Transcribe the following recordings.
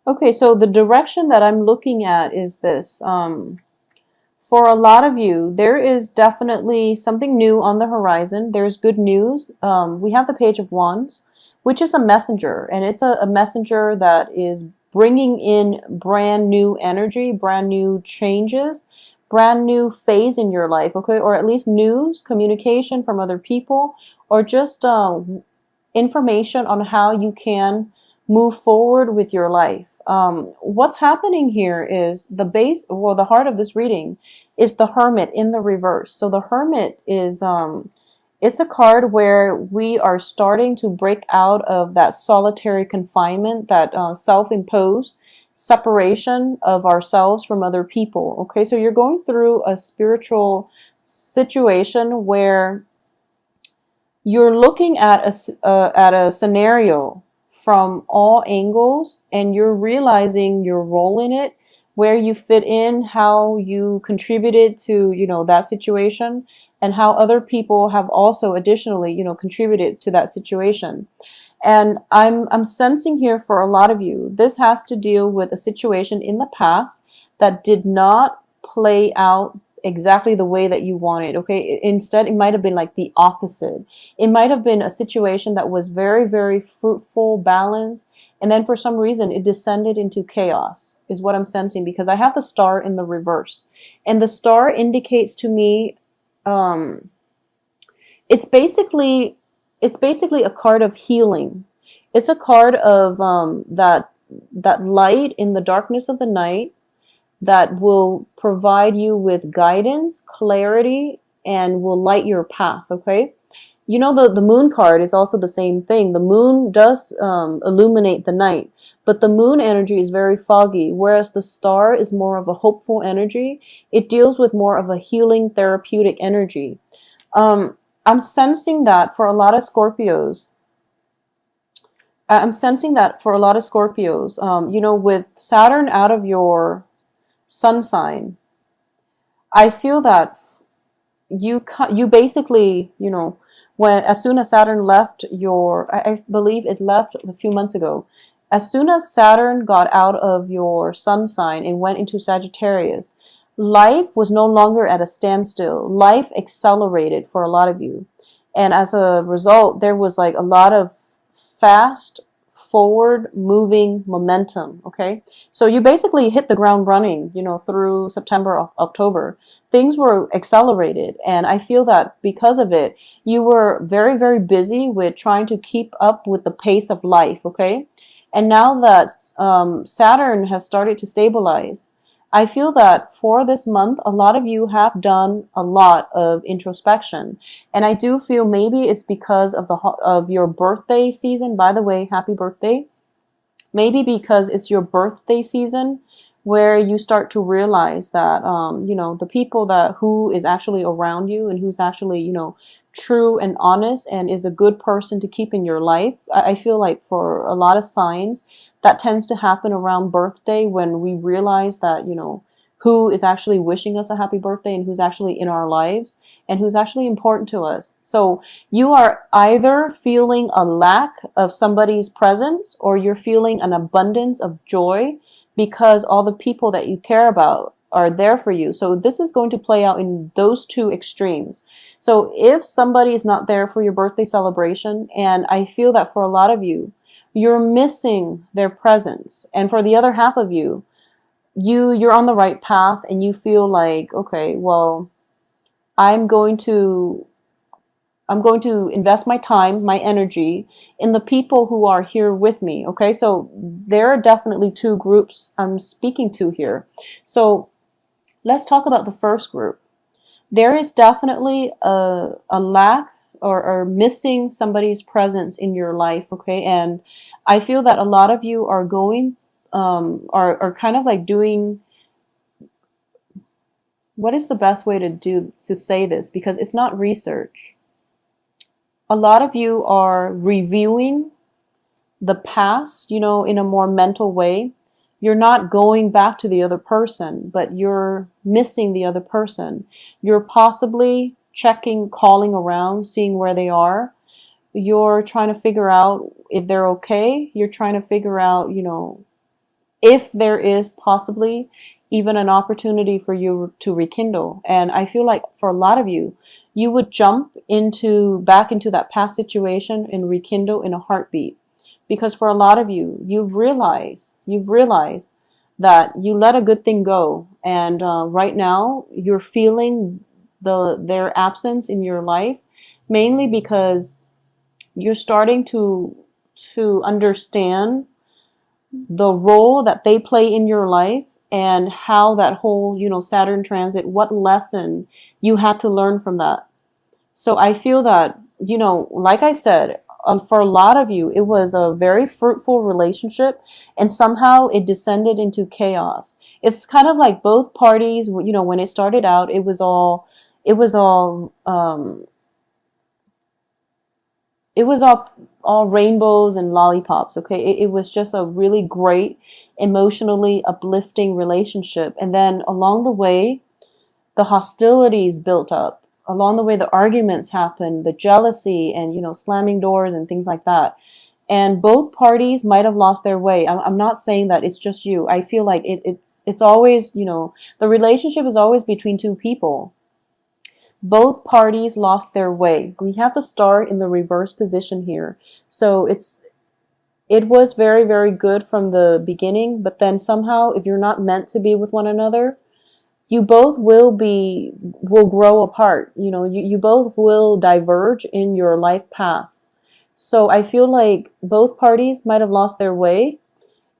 Okay, so the direction that I'm looking at is this. For a lot of you, there is definitely something new on the horizon. There's good news. We have the Page of Wands, which is a messenger, and it's a messenger that is bringing in brand new energy, brand new changes, brand new phase in your life, okay? Or at least news, communication from other people, or just information on how you can move forward with your life. What's happening here is the base, well, the heart of this reading is the Hermit in the reverse. So the Hermit is, it's a card where we are starting to break out of that solitary confinement, that self-imposed separation of ourselves from other people. Okay, so you're going through a spiritual situation where you're looking at a scenario from all angles, and you're realizing your role in it, where you fit in, how you contributed to, that situation, and how other people have also additionally, contributed to that situation. And I'm sensing here for a lot of you, this has to deal with a situation in the past that did not play out exactly the way that you wanted. Okay, instead it might have been like the opposite. It might have been a situation that was very, very fruitful, balanced, and then for some reason it descended into chaos, is what I'm sensing, because I have the star in the reverse, and the star indicates to me, um it's basically it's basically a card of healing. It's a card of that light in the darkness of the night that will provide you with guidance, clarity, and will light your path. Okay. The moon card is also the same thing. The moon does illuminate the night, but the moon energy is very foggy, whereas the star is more of a hopeful energy. It deals with more of a healing, therapeutic energy. Um, I'm sensing that for a lot of Scorpios. I'm sensing that for a lot of Scorpios, with Saturn out of your sun sign, I feel that you basically, when as soon as Saturn left your, I believe it left a few months ago. As soon as Saturn got out of your sun sign and went into Sagittarius, life was no longer at a standstill. Life accelerated for a lot of you. And as a result, there was like a lot of fast forward moving momentum. Okay. So you basically hit the ground running, through September, October. Things were accelerated. And I feel that because of it, you were very, very busy with trying to keep up with the pace of life. Okay. And now that Saturn has started to stabilize, I feel that for this month, a lot of you have done a lot of introspection. And I do feel maybe it's because of of your birthday season. By the way, happy birthday. Maybe because it's your birthday season where you start to realize that, the people that who is actually around you and who's actually, true and honest and is a good person to keep in your life. I feel like for a lot of signs, that tends to happen around birthday, when we realize that, who is actually wishing us a happy birthday and who's actually in our lives and who's actually important to us. So you are either feeling a lack of somebody's presence, or you're feeling an abundance of joy because all the people that you care about are there for you. So this is going to play out in those two extremes. So if somebody is not there for your birthday celebration, and I feel that for a lot of you, you're missing their presence. And for the other half of you, you're on the right path and you feel like, okay, well, I'm going to I'm going to invest my time, my energy in the people who are here with me. Okay, so there are definitely two groups I'm speaking to here. So let's talk about the first group. There is definitely a lack, or missing somebody's presence in your life. Okay, and I feel that a lot of you are going, are kind of like doing, what is the best way to say this, because it's not research. A lot of you are reviewing the past, in a more mental way. You're not going back to the other person, but you're missing the other person. You're possibly checking, calling around, seeing where they are. You're trying to figure out if they're okay. You're trying to figure out, if there is possibly even an opportunity for you to rekindle. And I feel like for a lot of you, you would jump into back into that past situation and rekindle in a heartbeat. Because for a lot of you, you've realized that you let a good thing go, and right now you're feeling their absence in your life, mainly because you're starting to understand the role that they play in your life, and how that whole, Saturn transit, what lesson you had to learn from that. So I feel that, like I said, for a lot of you, it was a very fruitful relationship, and somehow it descended into chaos. It's kind of like both parties, when it started out, it was all, it was all rainbows and lollipops. Okay, it was just a really great, emotionally uplifting relationship, and then along the way, the hostilities built up. Along the way, the arguments happened, the jealousy, and slamming doors and things like that. And both parties might have lost their way. I'm not saying that it's just you. I feel like it's always, the relationship is always between two people. Both parties lost their way. We have the star in the reverse position here. So it was very, very good from the beginning, but then somehow, if you're not meant to be with one another, you both will grow apart. You both will diverge in your life path. So I feel like both parties might have lost their way,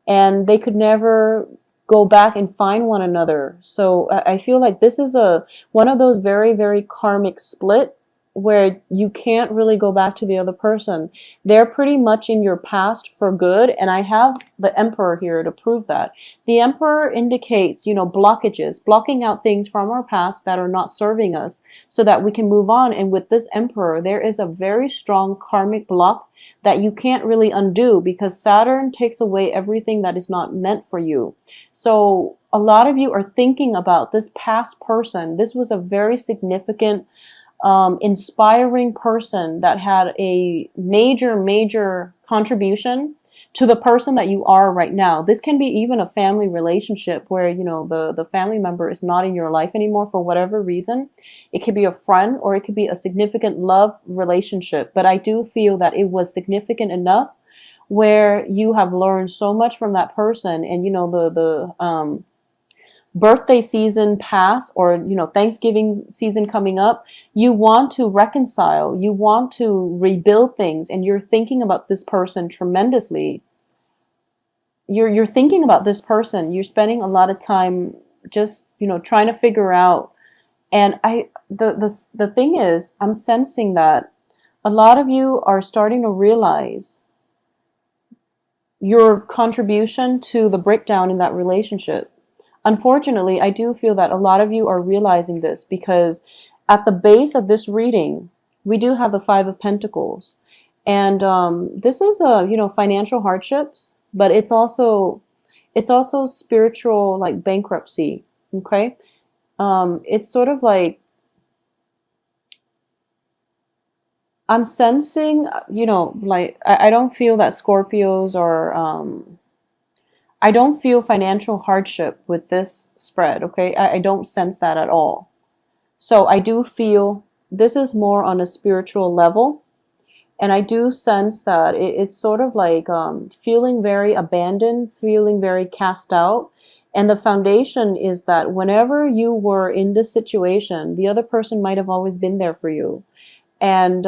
and they could never go back and find one another. So I feel like this is a one of those very, very karmic split where you can't really go back to the other person. They're pretty much in your past for good, and I have the Emperor here to prove that. The Emperor indicates, blockages, blocking out things from our past that are not serving us so that we can move on. And with this Emperor, there is a very strong karmic block that you can't really undo, because Saturn takes away everything that is not meant for you. So a lot of you are thinking about this past person. This was a very significant, inspiring person that had a major, major contribution to the person that you are right now. This can be even a family relationship where, the family member is not in your life anymore for whatever reason. It could be a friend, or it could be a significant love relationship. But I do feel that it was significant enough where you have learned so much from that person, and the birthday season pass, or Thanksgiving season coming up, you want to reconcile, you want to rebuild things, and you're thinking about this person tremendously. You're thinking about this person, you're spending a lot of time just trying to figure out. And the thing is, I'm sensing that a lot of you are starting to realize your contribution to the breakdown in that relationship. Unfortunately, I do feel that a lot of you are realizing this, because at the base of this reading, we do have the Five of Pentacles. And this is financial hardships, but it's also spiritual, like bankruptcy. Okay, it's sort of like, I'm sensing, like I don't feel that Scorpios are. I don't feel financial hardship with this spread. Okay, I don't sense that at all. So I do feel this is more on a spiritual level. And I do sense that it's sort of like feeling very abandoned, feeling very cast out. And the foundation is that whenever you were in this situation, the other person might have always been there for you. And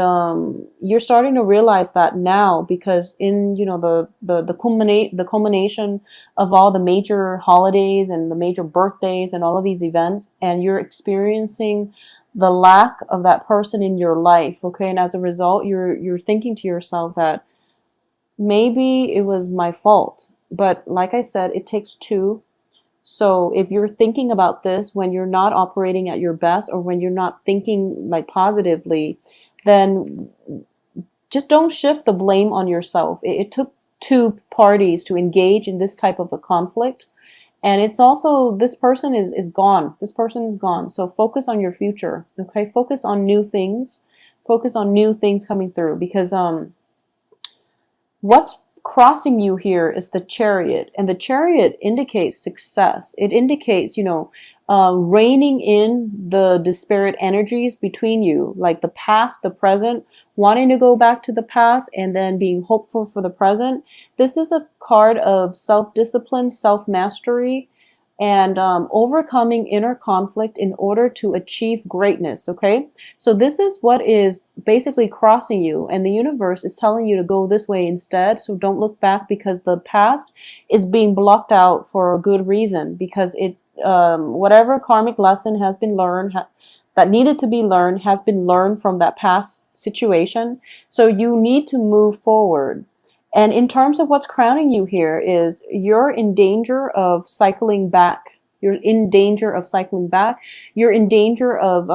you're starting to realize that now, because in the culmination of all the major holidays and the major birthdays and all of these events, and you're experiencing the lack of that person in your life. Okay, and as a result, you're thinking to yourself that maybe it was my fault. But like I said, it takes two. So if you're thinking about this when you're not operating at your best, or when you're not thinking like positively, then just don't shift the blame on yourself. It took two parties to engage in this type of a conflict. And it's also, this person is gone. This person is gone. So focus on your future. Okay. Focus on new things. Focus on new things coming through, because what's crossing you here is the Chariot, and the Chariot indicates success. It indicates, reining in the disparate energies between you, like the past, the present, wanting to go back to the past, and then being hopeful for the present. This is a card of self-discipline, self-mastery, and overcoming inner conflict in order to achieve greatness. Okay, so this is what is basically crossing you, and the universe is telling you to go this way instead. So don't look back, because the past is being blocked out for a good reason, because it whatever karmic lesson has been learned, that needed to be learned, has been learned from that past situation. So you need to move forward. And in terms of what's crowning you here is you're in danger of cycling back. You're in danger of cycling back. You're in danger of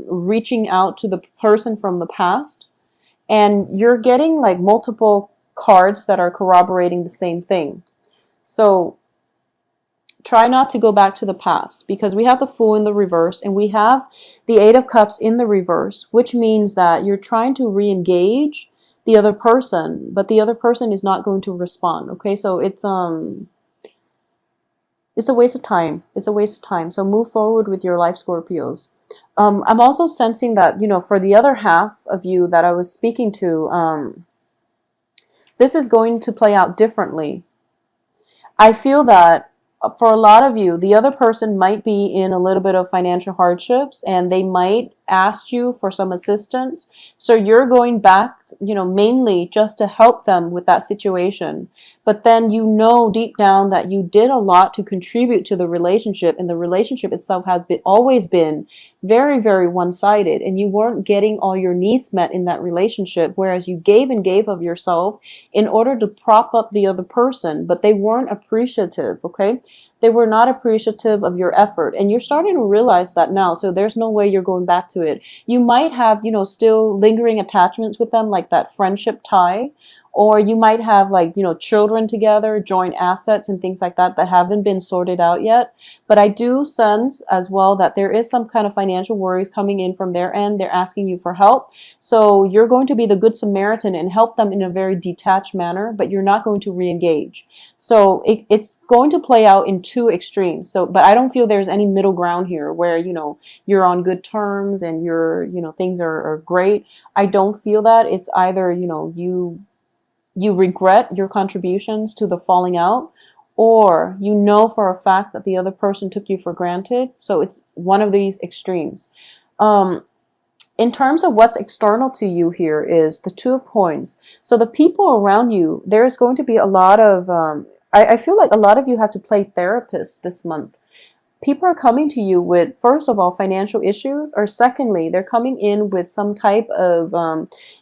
reaching out to the person from the past. And you're getting like multiple cards that are corroborating the same thing. So try not to go back to the past, because we have the Fool in the reverse and we have the Eight of Cups in the reverse, which means that you're trying to re-engage the other person, but the other person is not going to respond. Okay, so it's a waste of time. It's a waste of time. So move forward with your life, Scorpios. I'm also sensing that, for the other half of you that I was speaking to, this is going to play out differently. I feel that for a lot of you, the other person might be in a little bit of financial hardships, and they might ask you for some assistance. So you're going back, mainly just to help them with that situation. But then deep down that you did a lot to contribute to the relationship, and the relationship itself has always been very, very one-sided, and you weren't getting all your needs met in that relationship, whereas you gave and gave of yourself in order to prop up the other person, but they weren't appreciative. Okay, they were not appreciative of your effort, and you're starting to realize that now. So there's no way you're going back to it. You might have, still lingering attachments with them, like that friendship tie, or you might have children together, joint assets and things like that haven't been sorted out yet. But I do sense as well that there is some kind of financial worries coming in from their end. They're asking you for help. So you're going to be the good Samaritan and help them in a very detached manner, but you're not going to re-engage. So it's going to play out in two extremes. So, but I don't feel there's any middle ground here where, you're on good terms and things are great. I don't feel that. It's either, you regret your contributions to the falling out, or for a fact that the other person took you for granted. So it's one of these extremes. In terms of what's external to you here is the Two of Coins. So the people around you, there's going to be a lot of, I feel like a lot of you have to play therapist this month. People are coming to you with, first of all, financial issues, or secondly, they're coming in with some type of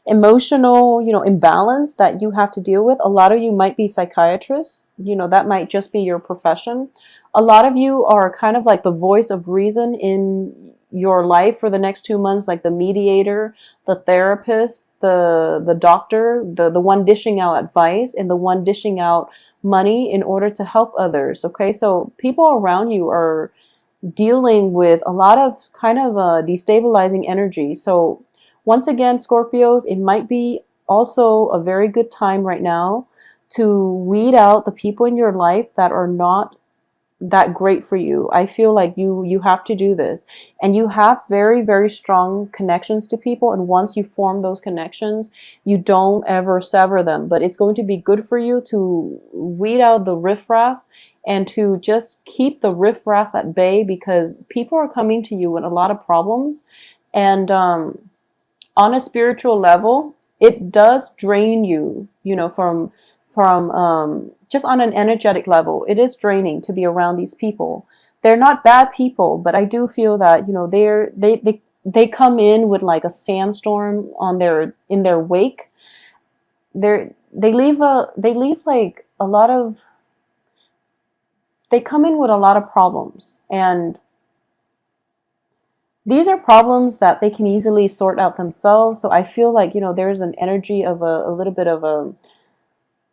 emotional, imbalance that you have to deal with. A lot of you might be psychiatrists. That might just be your profession. A lot of you are kind of like the voice of reason in your life for the next 2 months, like the mediator, the therapist, the doctor, the one dishing out advice, and the one dishing out money in order to help others. Okay, so people around you are dealing with a lot of kind of destabilizing energy. So once again, Scorpios, it might be also a very good time right now to weed out the people in your life that are not that great for you. I feel like you have to do this, and you have very, very strong connections to people, and once you form those connections, you don't ever sever them. But it's going to be good for you to weed out the riffraff and to just keep the riffraff at bay, because people are coming to you with a lot of problems, and on a spiritual level, it does drain you, from just on an energetic level. It is draining to be around these people. They're not bad people, but I do feel that, they come in with like a sandstorm in their wake. They leave like a lot of, they come in with a lot of problems, and these are problems that they can easily sort out themselves. So I feel like, there's an energy of a little bit of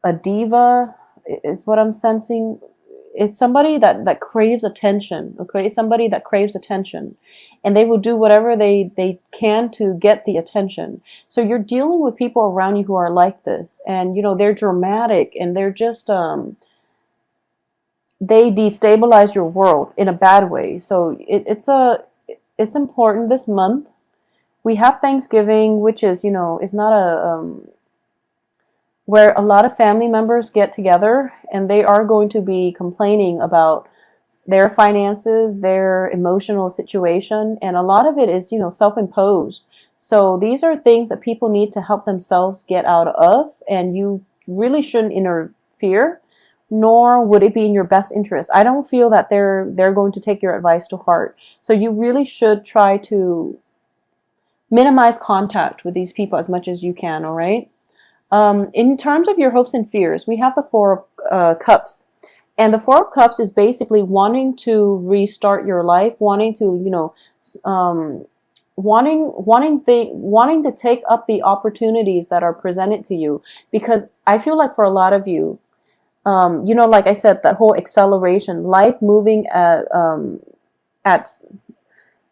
a diva is what I'm sensing it's somebody that craves attention. Okay, it's somebody that craves attention, and they will do whatever they can to get the attention. So you're dealing with people around you who are like this, and they're dramatic, and they're just they destabilize your world in a bad way. So it's important this month. We have Thanksgiving, which is not where a lot of family members get together, and they are going to be complaining about their finances, their emotional situation, and a lot of it is, self-imposed. So these are things that people need to help themselves get out of, and you really shouldn't interfere, nor would it be in your best interest. I don't feel that they're going to take your advice to heart. So you really should try to minimize contact with these people as much as you can, all right? In terms of your hopes and fears, we have the Four of Cups. And the Four of Cups is basically wanting to restart your life, wanting to, wanting to take up the opportunities that are presented to you. Because I feel like for a lot of you, like I said, that whole acceleration, life moving at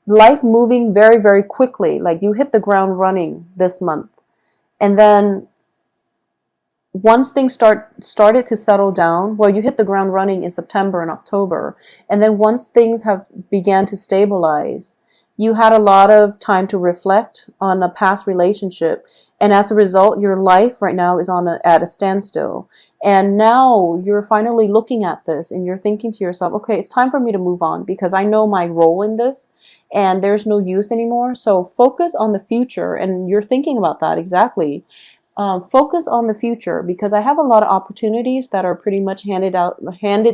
life moving very, very quickly. Like you hit the ground running this month. And then once things started to settle down, well, you hit the ground running in September and October. And then once things have began to stabilize, you had a lot of time to reflect on a past relationship. And as a result, your life right now is at a standstill. And now you're finally looking at this and you're thinking to yourself, okay, it's time for me to move on because I know my role in this and there's no use anymore. So focus on the future. And you're thinking about that exactly. Focus on the future because I have a lot of opportunities that are pretty much handed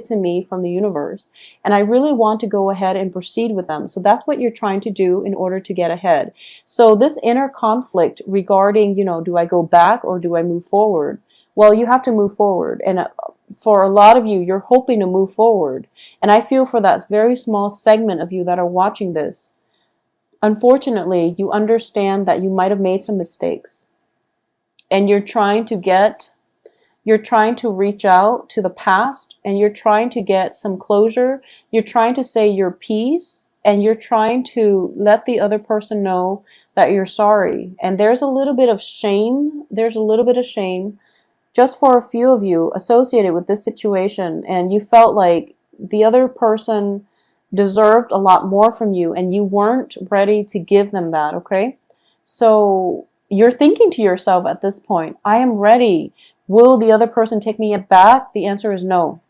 to me from the universe. And I really want to go ahead and proceed with them. So that's what you're trying to do in order to get ahead. So this inner conflict regarding, do I go back or do I move forward? Well, you have to move forward. And for a lot of you, you're hoping to move forward. And I feel for that very small segment of you that are watching this, unfortunately, you understand that you might have made some mistakes. And you're trying to reach out to the past and you're trying to get some closure. You're trying to say your piece and you're trying to let the other person know that you're sorry. And there's a little bit of shame. There's a little bit of shame just for a few of you associated with this situation. And you felt like the other person deserved a lot more from you and you weren't ready to give them that, okay? So you're thinking to yourself at this point, I am ready. Will the other person take me back? The answer is no.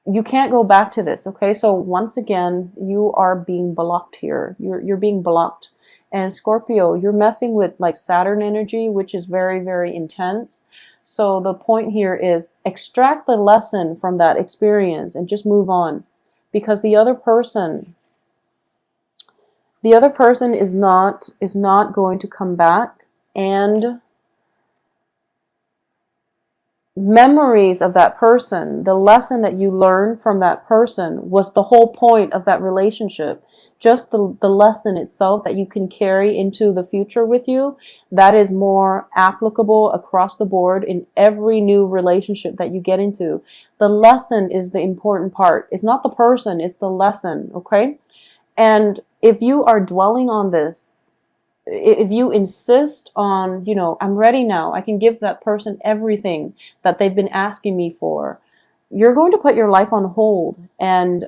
You can't go back to this, okay? So once again, you are being blocked here. You're being blocked. And Scorpio, you're messing with like Saturn energy, which is very, very intense. So the point here is extract the lesson from that experience and just move on. Because the other person is not going to come back. And memories of that person, the lesson that you learned from that person was the whole point of that relationship. Just the lesson itself that you can carry into the future with you, that is more applicable across the board in every new relationship that you get into. The lesson is the important part. It's not the person, it's the lesson, okay? And if you are dwelling on this, if you insist on, I'm ready now, I can give that person everything that they've been asking me for, you're going to put your life on hold. And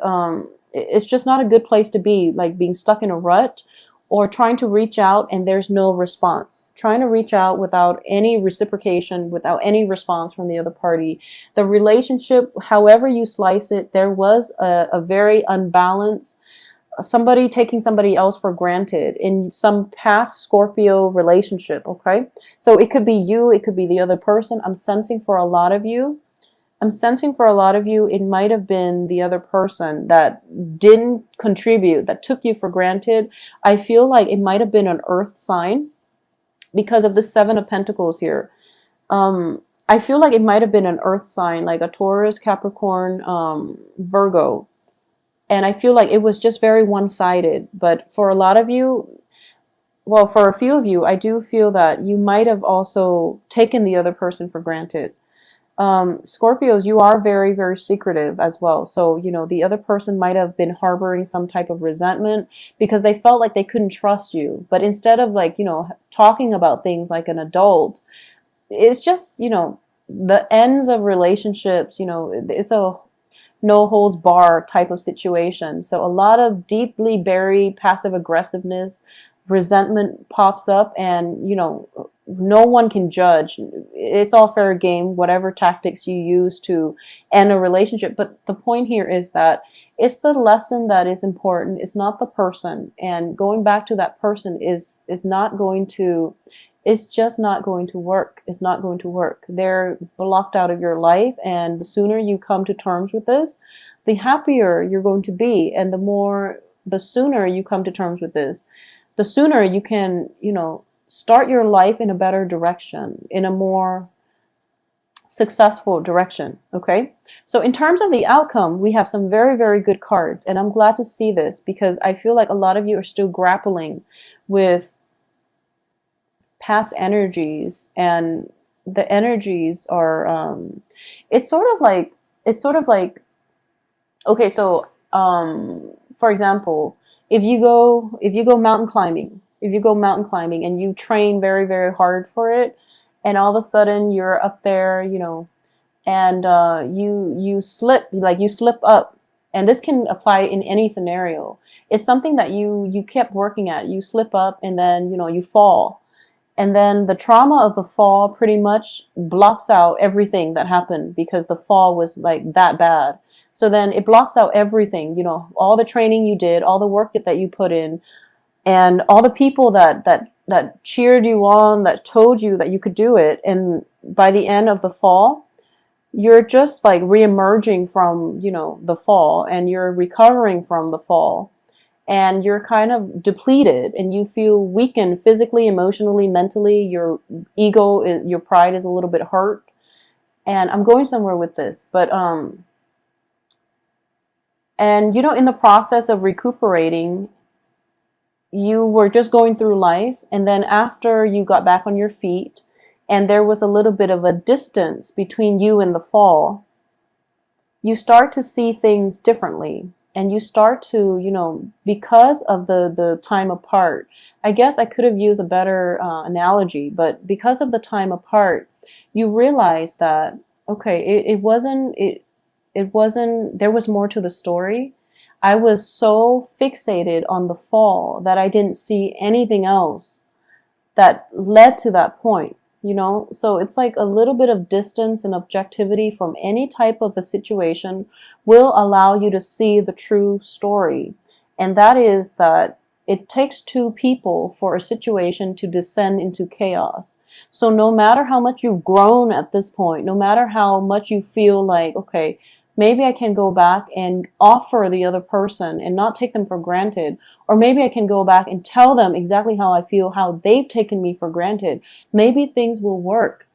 it's just not a good place to be, like being stuck in a rut or trying to reach out and there's no response. Trying to reach out without any reciprocation, without any response from the other party. The relationship, however you slice it, there was a very unbalanced, somebody taking somebody else for granted in some past Scorpio relationship, okay? So it could be you, it could be the other person. I'm sensing for a lot of you, it might have been the other person that didn't contribute, that took you for granted. I feel like it might have been an earth sign because of the Seven of Pentacles here. I feel like it might have been an earth sign, like a Taurus, Capricorn, Virgo. And I feel like it was just very one-sided. But for a lot of you, well, for a few of you, I do feel that you might have also taken the other person for granted. Scorpios, you are very, very secretive as well. So, the other person might have been harboring some type of resentment because they felt like they couldn't trust you. But instead of like, talking about things like an adult, it's just, the ends of relationships, it's a no holds bar type of situation. So a lot of deeply buried passive aggressiveness, resentment pops up, and no one can judge. It's all fair game, whatever tactics you use to end a relationship. But the point here is that it's the lesson that is important. It's not the person. And going back to that person is not going to, it's just not going to work. It's not going to work. They're blocked out of your life, and the sooner you come to terms with this, the happier you're going to be. And the sooner you come to terms with this, the sooner you can, start your life in a better direction, in a more successful direction. Okay. So in terms of the outcome, we have some very, very good cards. And I'm glad to see this because I feel like a lot of you are still grappling with past energies, and the energies are it's sort of like okay, so for example, if you go mountain climbing and you train very, very hard for it, and all of a sudden you're up there, and you slip up, and this can apply in any scenario. It's something that you kept working at. You slip up, and then you fall, and then the trauma of the fall pretty much blocks out everything that happened because the fall was like that bad. So then it blocks out everything, all the training you did, all the work that you put in, and all the people that cheered you on, that told you that you could do it. And by the end of the fall, you're just like reemerging from, the fall, and you're recovering from the fall, and you're kind of depleted, and you feel weakened physically, emotionally, mentally. Your ego, your pride is a little bit hurt. And I'm going somewhere with this, but and in the process of recuperating, you were just going through life, and then after you got back on your feet, and there was a little bit of a distance between you and the fall, you start to see things differently. And you start to, because of the time apart, I guess I could have used a better analogy, but because of the time apart, you realize that, okay, it wasn't, there was more to the story. I was so fixated on the fall that I didn't see anything else that led to that point. So it's like a little bit of distance and objectivity from any type of a situation will allow you to see the true story. And that is that it takes two people for a situation to descend into chaos. So no matter how much you've grown at this point, no matter how much you feel like, okay, maybe I can go back and offer the other person and not take them for granted. Or maybe I can go back and tell them exactly how I feel, how they've taken me for granted. Maybe things will work.